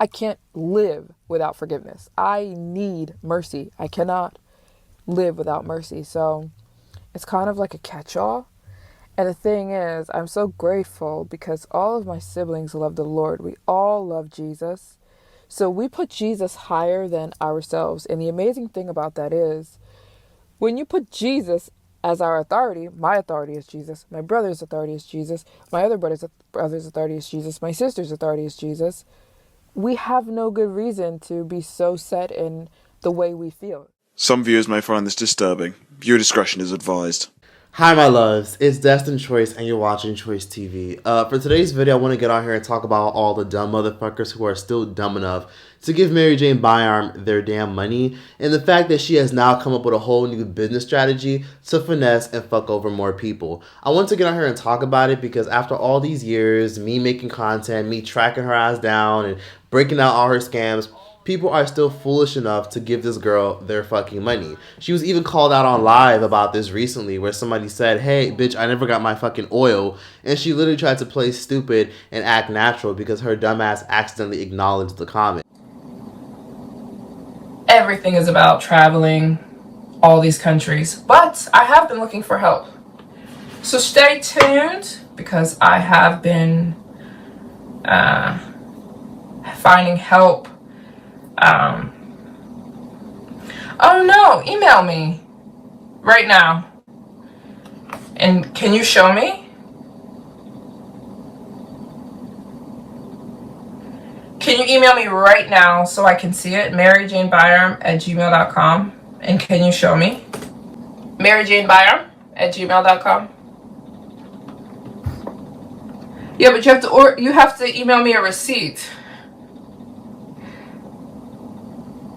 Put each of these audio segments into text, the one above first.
I can't live without forgiveness. I need mercy. I cannot live without mercy. So it's kind of like a catch-all. And the thing is, I'm so grateful because all of my siblings love the Lord. We all love Jesus. So we put Jesus higher than ourselves. And the amazing thing about that is, when you put Jesus as our authority, my authority is Jesus, my brother's authority is Jesus, my other brother's authority is Jesus, my sister's authority is Jesus, we have no good reason to be so set in the way we feel. Some viewers may find this disturbing. Viewer discretion is advised. Hi my loves, it's Destined Choice and you're watching Choice TV. For today's video, I want to get on here and talk about all the dumb motherfuckers who are still dumb enough to give Maryjane Byarm their damn money, and the fact that she has now come up with a whole new business strategy to finesse and fuck over more people. I want to get on here and talk about it because after all these years, me making content, me tracking her ass down and breaking out all her scams, people are still foolish enough to give this girl their fucking money. She was even called out on live about this recently where somebody said, hey, bitch, I never got my fucking oil. And she literally tried to play stupid and act natural because her dumbass accidentally acknowledged the comment. Everything is about traveling all these countries, but I have been looking for help. So stay tuned because I have been finding help. Oh no, email me right now. And can you show me? Can you email me right now so I can see it? MaryjaneByarm@gmail.com. And can you show me? MaryjaneByarm@gmail.com. Yeah, but you have to email me a receipt.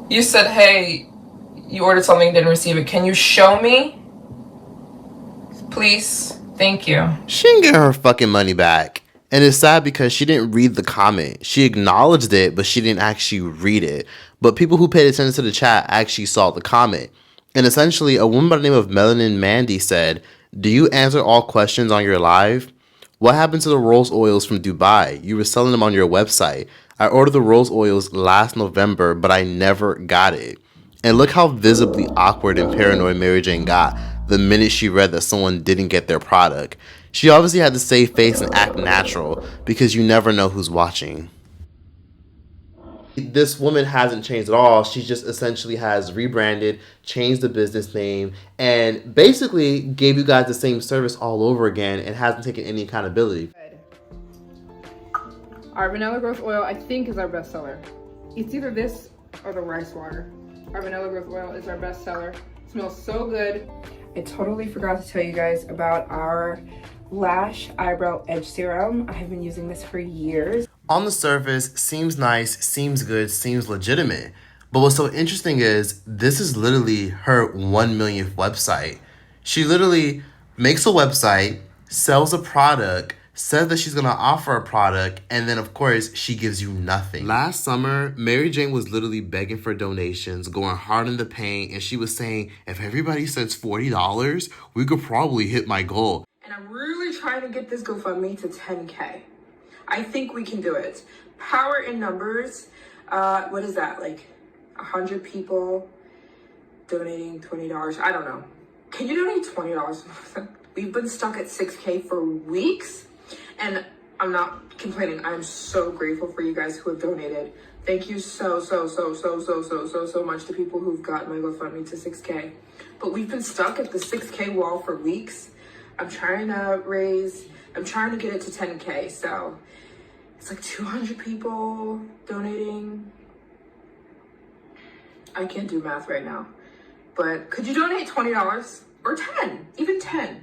You said, hey, you ordered something, didn't receive it. Can you show me? Please. Thank you. She didn't get her fucking money back. And it's sad because she didn't read the comment. She acknowledged it, but she didn't actually read it. But people who paid attention to the chat actually saw the comment. And essentially, a woman by the name of Melanin Mandy said, do you answer all questions on your live? What happened to the rose oils from Dubai? You were selling them on your website. I ordered the rose oils last November, but I never got it. And look how visibly awkward and paranoid Maryjane got the minute she read that someone didn't get their product. She obviously had to save face and act natural because you never know who's watching. This woman hasn't changed at all. She just essentially has rebranded, changed the business name, and basically gave you guys the same service all over again and hasn't taken any accountability. Our vanilla growth oil, I think, is our best seller. It's either this or the rice water. Our vanilla growth oil is our best seller. It smells so good. I totally forgot to tell you guys about our lash eyebrow edge serum. I have been using this for years. On the surface, seems nice, seems good, seems legitimate. But what's so interesting is this is literally her 1 millionth website. She literally makes a website, sells a product, says that she's going to offer a product, and then, of course, she gives you nothing. Last summer, Maryjane was literally begging for donations, going hard in the paint, and she was saying, if everybody sends $40, we could probably hit my goal. And I'm really trying to get this GoFundMe to 10K. I think we can do it. Power in numbers. What is that? Like 100 people donating $20. I don't know. Can you donate $20? We've been stuck at 6K for weeks. And I'm not complaining. I'm so grateful for you guys who have donated. Thank you so much to people who've gotten my GoFundMe to 6K. But we've been stuck at the 6K wall for weeks. I'm trying to get it to 10K. So it's like 200 people donating. I can't do math right now. But could you donate $20 or 10, even 10?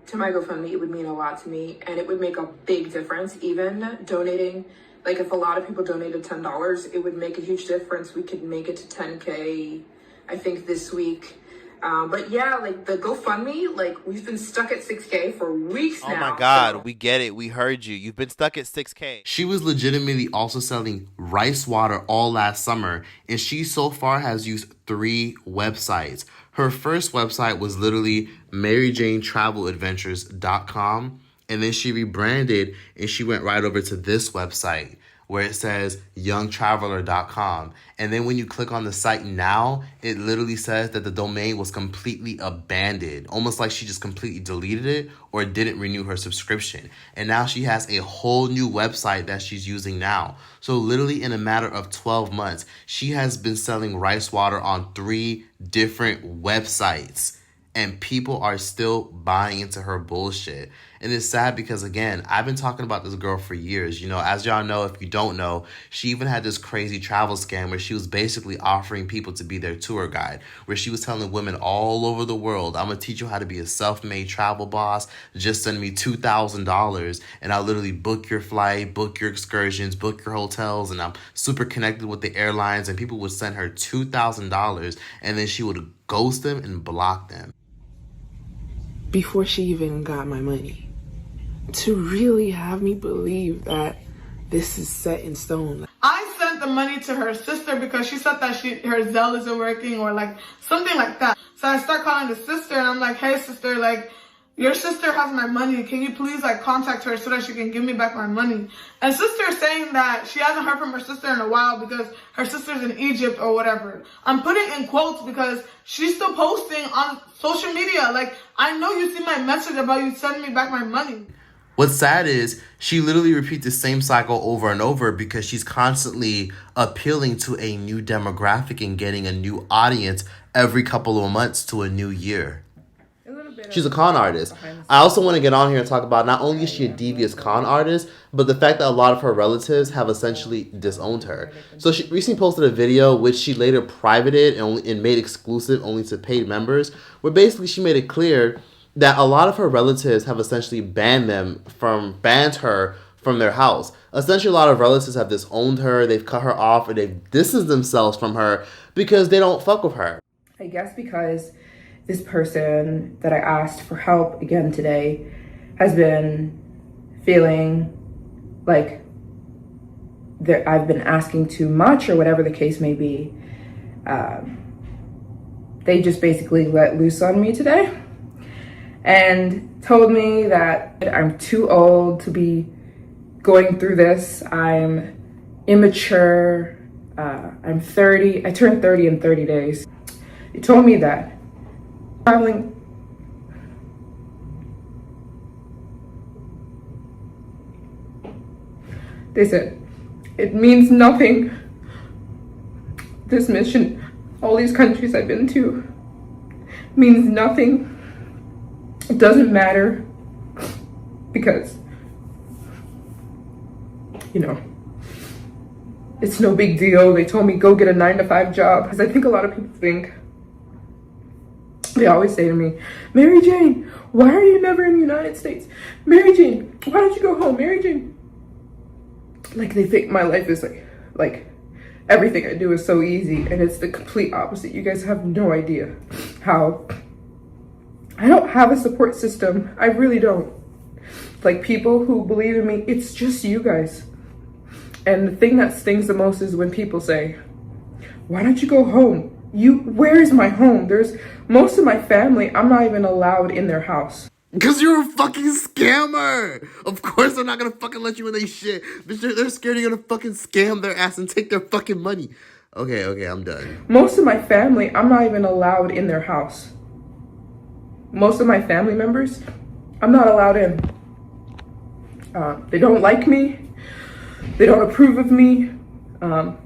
To my GoFundMe, it would mean a lot to me, and it would make a big difference. Even donating, like if a lot of people donated $10, it would make a huge difference. We could make it to 10K, I think, this week. But yeah, like the GoFundMe, like we've been stuck at 6K for weeks now. Oh my God, we get it. We heard you. You've been stuck at 6K. She was legitimately also selling rice water all last summer, and she so far has used 3 websites. Her first website was literally MaryjaneTravelAdventures.com, and then she rebranded and she went right over to this website, where it says youngtraveler.com. And then when you click on the site now, it literally says that the domain was completely abandoned, almost like she just completely deleted it or didn't renew her subscription. And now she has a whole new website that she's using now. So literally in a matter of 12 months, she has been selling rice water on 3 different websites. And people are still buying into her bullshit. And it's sad because, again, I've been talking about this girl for years. You know, as y'all know, if you don't know, she even had this crazy travel scam where she was basically offering people to be their tour guide, where she was telling women all over the world, I'm going to teach you how to be a self-made travel boss. Just send me $2,000 and I'll literally book your flight, book your excursions, book your hotels. And I'm super connected with the airlines. And people would send her $2,000 and then she would ghost them and block them. Before she even got my money, to really have me believe that this is set in stone. I sent the money to her sister because she said that her Zelle isn't working or like something like that. So I start calling the sister and I'm like, hey sister, like your sister has my money. Can you please like contact her so that she can give me back my money? And sister is saying that she hasn't heard from her sister in a while because her sister's in Egypt or whatever. I'm putting in quotes because she's still posting on social media. Like, I know you see my message about you sending me back my money. What's sad is she literally repeats the same cycle over and over because she's constantly appealing to a new demographic and getting a new audience every couple of months to a new year. She's a con artist. I also want to get on here and talk about not only is she a devious con artist, but the fact that a lot of her relatives have essentially disowned her. So she recently posted a video which she later privated and made exclusive only to paid members, where basically she made it clear that a lot of her relatives have essentially banned her from their house. Essentially, a lot of relatives have disowned her, they've cut her off, or they've distanced themselves from her because they don't fuck with her. I guess because this person that I asked for help again today has been feeling like I've been asking too much or whatever the case may be. They just basically let loose on me today and told me that I'm too old to be going through this. I'm immature. I'm 30. I turned 30 in 30 days. They told me that traveling. They said, it means nothing. This mission, all these countries I've been to, means nothing. It doesn't matter because, you know, it's no big deal. They told me go get a 9-to-5 job because I think a lot of people think, they always say to me, Maryjane, why are you never in the United States? Maryjane, why don't you go home? Maryjane. Like they think my life is like everything I do is so easy, and it's the complete opposite. You guys have no idea how I don't have a support system. I really don't. Like people who believe in me, it's just you guys. And the thing that stings the most is when people say, why don't you go home? Where is my home? There's most of my family, I'm not even allowed in their house. Because you're a fucking scammer. Of course they're not going to fucking let you in their shit. They're scared you're going to fucking scam their ass and take their fucking money. Okay, I'm done. Most of my family, I'm not even allowed in their house. Most of my family members, I'm not allowed in. They don't like me. They don't approve of me.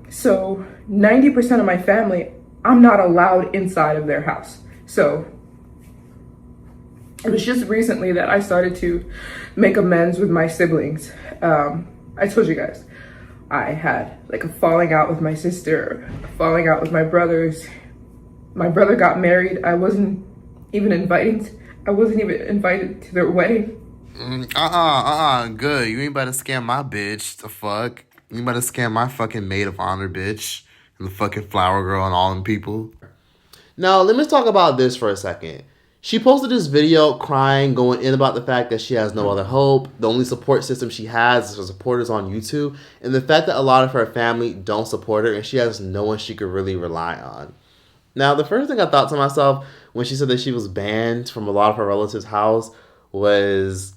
So 90% of my family, I'm not allowed inside of their house. So it was just recently that I started to make amends with my siblings. I told you guys, I had like a falling out with my sister, a falling out with my brothers. My brother got married. I wasn't even invited to their wedding. Good. You ain't about to scam my bitch. The fuck? You ain't about to scam my fucking maid of honor bitch. And the fucking flower girl and all them people. Now, let me talk about this for a second. She posted this video crying, going in about the fact that she has no other hope. The only support system she has is her supporters on YouTube. And the fact that a lot of her family don't support her and she has no one she could really rely on. Now, the first thing I thought to myself when she said that she was banned from a lot of her relatives' house was,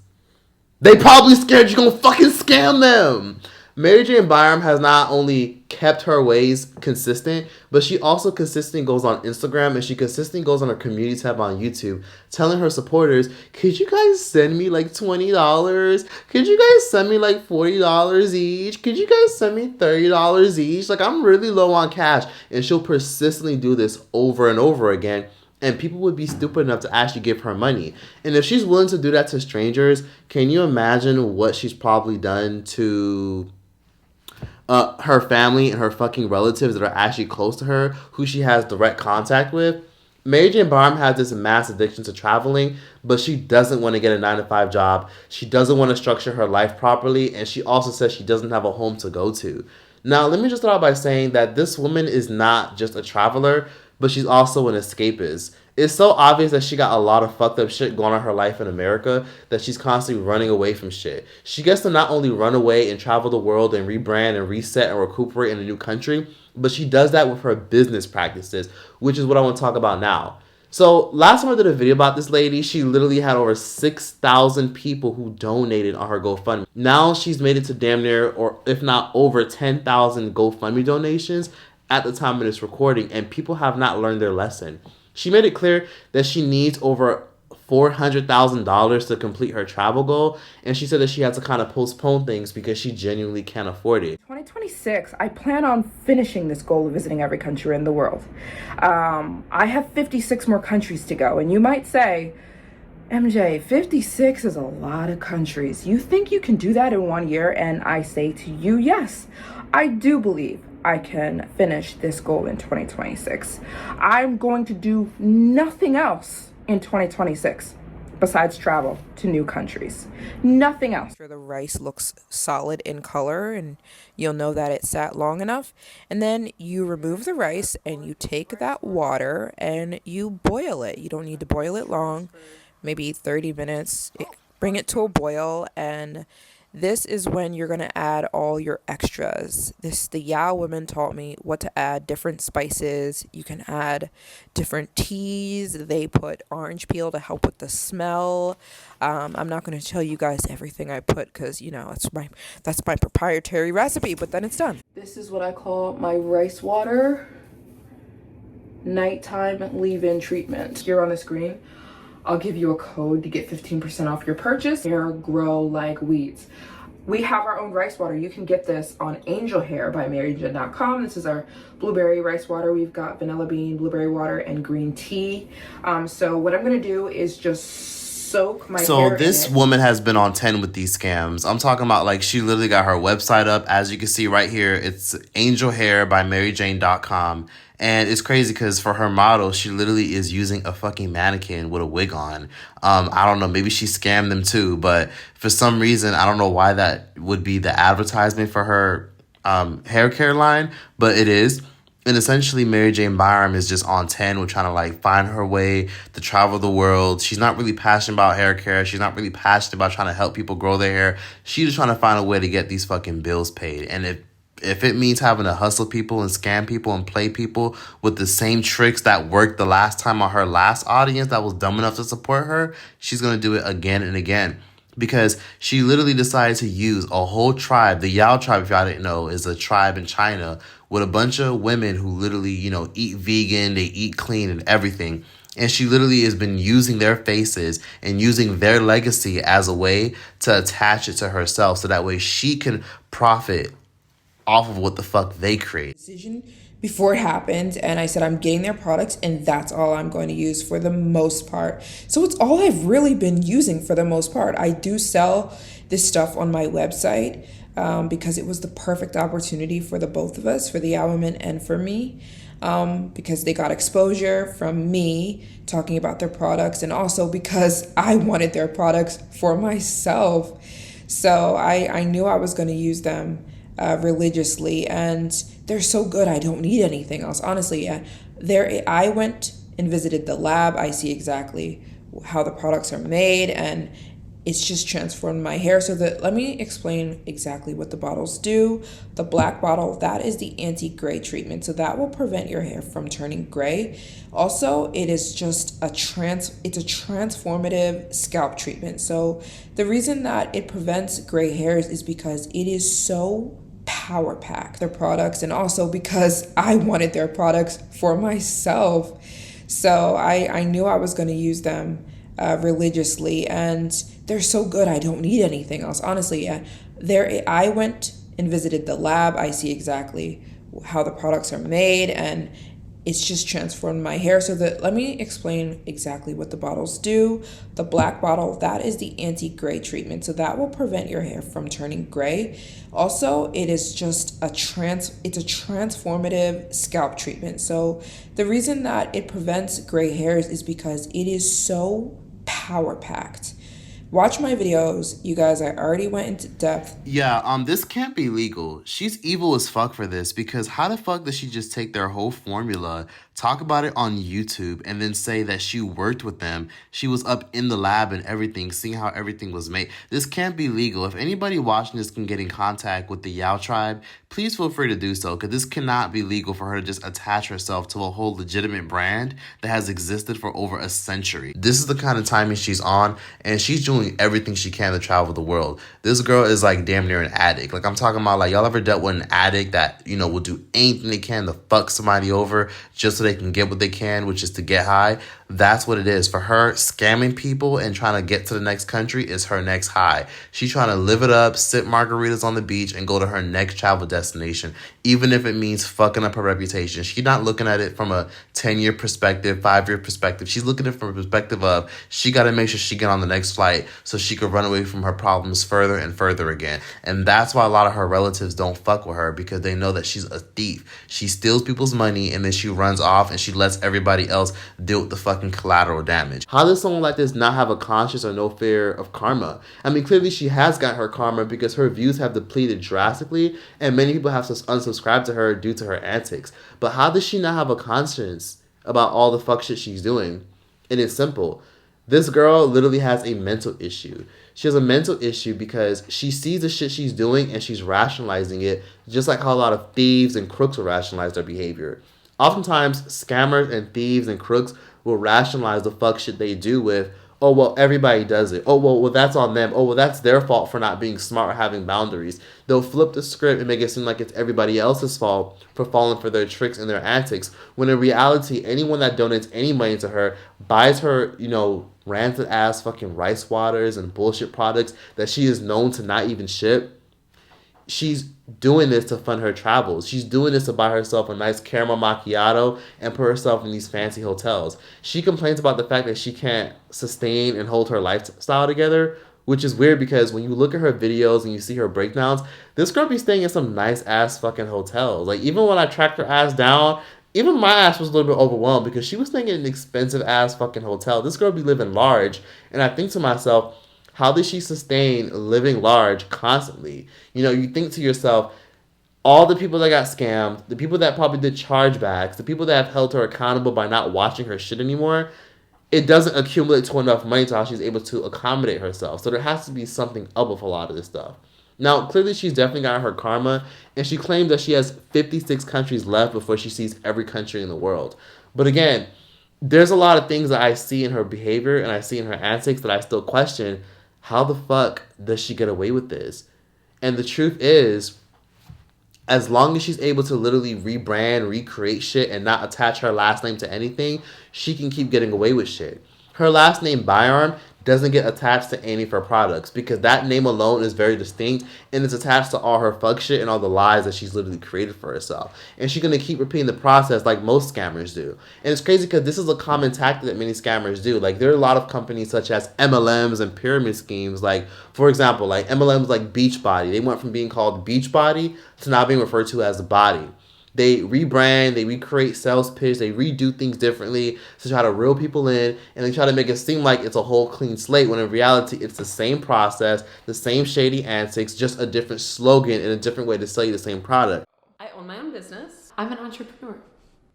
they probably scared you gonna fucking scam them. Maryjane Byarm has not only kept her ways consistent, but she also consistently goes on Instagram and she consistently goes on her community tab on YouTube telling her supporters, could you guys send me like $20? Could you guys send me like $40 each? Could you guys send me $30 each? Like, I'm really low on cash. And she'll persistently do this over and over again. And people would be stupid enough to actually give her money. And if she's willing to do that to strangers, can you imagine what she's probably done to her family and her fucking relatives that are actually close to her, who she has direct contact with? Maryjane Byarm has this mass addiction to traveling, but she doesn't want to get a 9-to-5 job. She doesn't want to structure her life properly, and she also says she doesn't have a home to go to. Now, let me just start out by saying that this woman is not just a traveler, but she's also an escapist. It's so obvious that she got a lot of fucked up shit going on in her life in America that she's constantly running away from shit. She gets to not only run away and travel the world and rebrand and reset and recuperate in a new country, but she does that with her business practices, which is what I want to talk about now. So last time I did a video about this lady, she literally had over 6,000 people who donated on her GoFundMe. Now she's made it to damn near, or if not over 10,000 GoFundMe donations at the time of this recording, and people have not learned their lesson. She made it clear that she needs over $400,000 to complete her travel goal, and she said that she had to kind of postpone things because she genuinely can't afford it. 2026, I plan on finishing this goal of visiting every country in the world. I have 56 more countries to go, and you might say, MJ, 56 is a lot of countries. You think you can do that in 1 year? And I say to you, yes, I do believe I can finish this goal in 2026. I'm going to do nothing else in 2026 besides travel to new countries. Nothing else. The rice looks solid in color, and you'll know that it sat long enough. And then you remove the rice and you take that water and you boil it. You don't need to boil it long, maybe 30 minutes. Bring it to a boil, and this is when you're going to add all your extras. The Yao women taught me what to add, different spices. You can add different teas. They put orange peel to help with the smell. I'm not going to tell you guys everything I put because, you know, that's my proprietary recipe, but then it's done. This is what I call my rice water nighttime leave-in treatment. Here on the screen, I'll give you a code to get 15% off your purchase. Hair grow like weeds. We have our own rice water. You can get this on Angel Hair by Maryjane.com. This is our blueberry rice water. We've got vanilla bean, blueberry water, and green tea. So what I'm gonna do is just soak my hair. So this woman has been on 10 with these scams. I'm talking about, like, she literally got her website up. As you can see right here, it's Angel Hair by Maryjane.com. And it's crazy because for her model, she literally is using a fucking mannequin with a wig on. I don't know, maybe she scammed them too, but for some reason, I don't know why that would be the advertisement for her hair care line, but it is. And essentially, Maryjane Byarm is just on 10 with trying to, like, find her way to travel the world. She's not really passionate about hair care. She's not really passionate about trying to help people grow their hair. She's just trying to find a way to get these fucking bills paid. And if it means having to hustle people and scam people and play people with the same tricks that worked the last time on her last audience that was dumb enough to support her, she's going to do it again and again. Because she literally decided to use a whole tribe. The Yao tribe, if y'all didn't know, is a tribe in China with a bunch of women who literally, you know, eat vegan, they eat clean and everything. And she literally has been using their faces and using their legacy as a way to attach it to herself so that way she can profit off of what the fuck they create. Decision before it happened, and I said I'm getting their products and that's all I'm going to use for the most part. So it's all I've really been using for the most part. I do sell this stuff on my website because it was the perfect opportunity for the both of us, for the Yao women and for me, because they got exposure from me talking about their products, and also because I wanted their products for myself. So I knew I was going to use them religiously, and they're so good I don't need anything else. Honestly, I went and visited the lab. I see exactly how the products are made, and it's just transformed my hair. So let me explain exactly what the bottles do. The black bottle, that is the anti-gray treatment, so that will prevent your hair from turning gray. Also, it is just it's a transformative scalp treatment. So the reason that it prevents gray hairs is because it is so power pack their products, and also because I wanted their products for myself. So I knew I was going to use them religiously, and they're so good I don't need anything else. Honestly, I went and visited the lab. I see exactly how the products are made, and it's just transformed my hair. So let me explain exactly what the bottles do. The black bottle, that is the anti-gray treatment. So that will prevent your hair from turning gray. Also, it is just it's a transformative scalp treatment. So the reason that it prevents gray hairs is because it is so power packed. Watch my videos, you guys. I already went into depth. Yeah, this can't be legal. She's evil as fuck for this, because how the fuck does she just take their whole formula, talk about it on YouTube, and then say that she worked with them? She was up in the lab and everything, seeing how everything was made. This can't be legal. If anybody watching this can get in contact with the Yao tribe, please feel free to do so, because this cannot be legal for her to just attach herself to a whole legitimate brand that has existed for over a century. This is the kind of timing she's on, and she's doing everything she can to travel the world. This girl is like damn near an addict. Like, I'm talking about, like, y'all ever dealt with an addict that, you know, will do anything they can to fuck somebody over just so they can get what they can, which is to get high? That's what it is. For her, scamming people and trying to get to the next country is her next high. She's trying to live it up, sip margaritas on the beach, and go to her next travel destination, even if it means fucking up her reputation. She's not looking at it from a 10-year perspective, 5-year perspective. She's looking at it from a perspective of she got to make sure she get on the next flight so she could run away from her problems further and further again. And that's why a lot of her relatives don't fuck with her, because they know that she's a thief. She steals people's money and then she runs off and she lets everybody else deal with the fucking collateral damage. How does someone like this not have a conscience or no fear of karma? I mean, clearly she has got her karma, because her views have depleted drastically and many people have unsubscribed to her due to her antics. But how does she not have a conscience about all the fuck shit she's doing? And it's simple. This girl literally has a mental issue. She has a mental issue because she sees the shit she's doing and she's rationalizing it, just like how a lot of thieves and crooks will rationalize their behavior. Oftentimes, scammers and thieves and crooks will rationalize the fuck shit they do with, oh, well, everybody does it. Oh, well, that's on them. Oh, well, that's their fault for not being smart or having boundaries. They'll flip the script and make it seem like it's everybody else's fault for falling for their tricks and their antics, when in reality, anyone that donates any money to her, buys her, you know, rancid ass fucking rice waters and bullshit products that she is known to not even ship, she's doing this to fund her travels. She's doing this to buy herself a nice caramel macchiato and put herself in these fancy hotels. She complains about the fact that she can't sustain and hold her lifestyle together, which is weird because when you look at her videos and you see her breakdowns, this girl be staying in some nice ass fucking hotels. Like, even when I tracked her ass down, even my ass was a little bit overwhelmed because she was staying in an expensive ass fucking hotel. This girl be living large, and I think to myself, how does she sustain living large constantly? You know, you think to yourself, all the people that got scammed, the people that probably did chargebacks, the people that have held her accountable by not watching her shit anymore, it doesn't accumulate to enough money to how she's able to accommodate herself. So there has to be something up with a lot of this stuff. Now, clearly she's definitely got her karma, and she claims that she has 56 countries left before she sees every country in the world. But again, there's a lot of things that I see in her behavior and I see in her antics that I still question. How the fuck does she get away with this? And the truth is, as long as she's able to literally rebrand, recreate shit, and not attach her last name to anything, she can keep getting away with shit. Her last name, Byarm, doesn't get attached to any of her products because that name alone is very distinct and it's attached to all her fuck shit and all the lies that she's literally created for herself. And she's going to keep repeating the process like most scammers do. And it's crazy because this is a common tactic that many scammers do. Like, there are a lot of companies such as MLMs and pyramid schemes. Like, for example, like MLMs like Beachbody. They went from being called Beachbody to now being referred to as the Body. They rebrand, they recreate sales pitch, they redo things differently to try to reel people in, and they try to make it seem like it's a whole clean slate, when in reality it's the same process, the same shady antics, just a different slogan and a different way to sell you the same product. I own my own business. I'm an entrepreneur.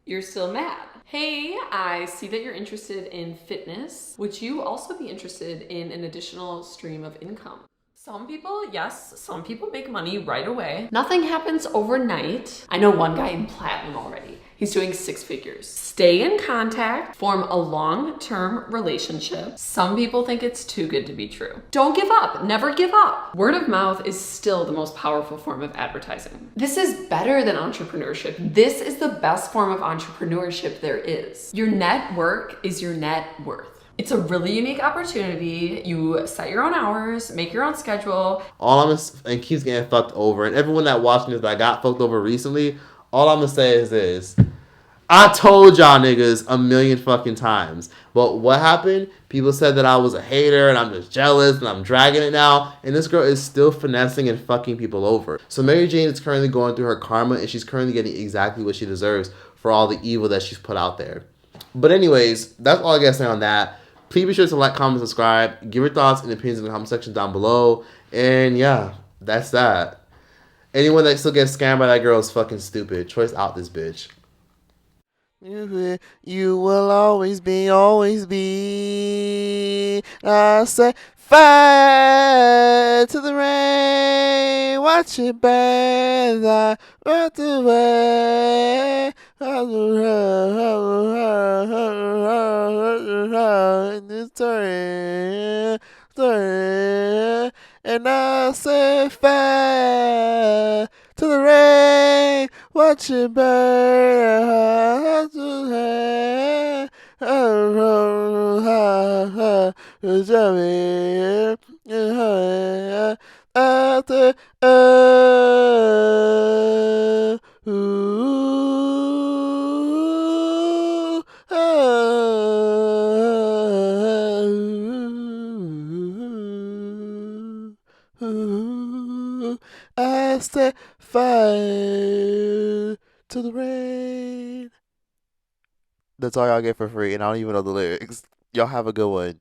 You're still mad. Hey, I see that you're interested in fitness. Would you also be interested in an additional stream of income? Some people, yes, some people make money right away. Nothing happens overnight. I know one guy in platinum already. He's doing 6 figures. Stay in contact, form a long-term relationship. Some people think it's too good to be true. Don't give up, never give up. Word of mouth is still the most powerful form of advertising. This is better than entrepreneurship. This is the best form of entrepreneurship there is. Your network is your net worth. It's a really unique opportunity. You set your own hours, make your own schedule. All I'm and keeps getting fucked over. And everyone that watching this that got fucked over recently, all I'm gonna say is this. I told y'all niggas a million fucking times. But what happened? People said that I was a hater and I'm just jealous and I'm dragging it now. And this girl is still finessing and fucking people over. So Maryjane is currently going through her karma and she's currently getting exactly what she deserves for all the evil that she's put out there. But anyways, that's all I gotta say on that. Please be sure to like, comment, subscribe. Give your thoughts and opinions in the comment section down below. And yeah, that's that. Anyone that still gets scammed by that girl is fucking stupid. Choice out this bitch. You will always be. I say fire to the rain. Watch it burn. I run away. In this story. And I say fire to the rain, watch it burn. I set fire to the rain. That's all y'all get for free, and I don't even know the lyrics. Y'all have a good one.